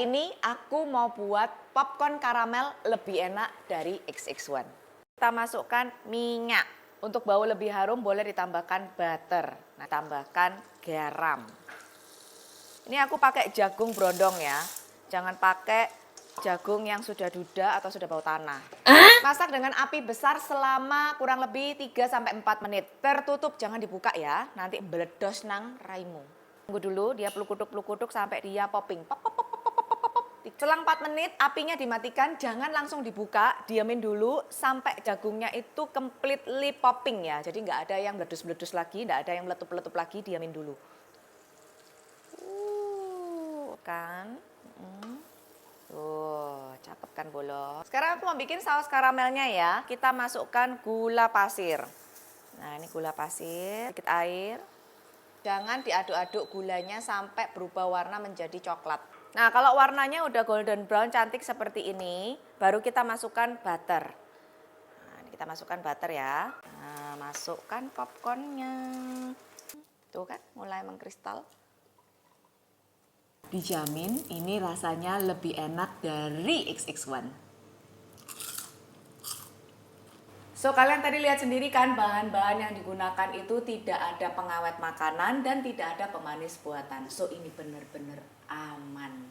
Kali ini aku mau buat popcorn karamel lebih enak dari XX1. Kita masukkan minyak. Untuk bau lebih harum boleh ditambahkan butter. Nah, tambahkan garam. Ini aku pakai jagung brondong ya. Jangan pakai jagung yang sudah duda atau sudah bau tanah. Masak dengan api besar selama kurang lebih 3-4 menit. Tertutup, jangan dibuka ya. Nanti meledos nang raimu. Tunggu dulu dia pelukuduk sampai dia popping. Pop, pop, pop, pop, pop, pop, pop. Selang 4 menit apinya dimatikan, jangan langsung dibuka, diamin dulu sampai jagungnya itu completely popping ya. Jadi nggak ada yang meletus-meletus lagi, nggak ada yang meletup-meletup lagi, diamin dulu. Kan. Tuh, cakep kan Bolo. Sekarang aku mau bikin saus karamelnya ya. Kita masukkan gula pasir. Nah, ini gula pasir, sedikit air. Jangan diaduk-aduk gulanya sampai berubah warna menjadi coklat. Nah, kalau warnanya udah golden brown cantik seperti ini, baru kita masukkan butter. Nah, ini kita masukkan butter ya. Nah, masukkan popcornnya. Tuh kan, mulai mengkristal. Dijamin ini rasanya lebih enak dari XX1. So, kalian tadi lihat sendiri kan bahan-bahan yang digunakan itu tidak ada pengawet makanan dan tidak ada pemanis buatan. So, ini benar-benar aman.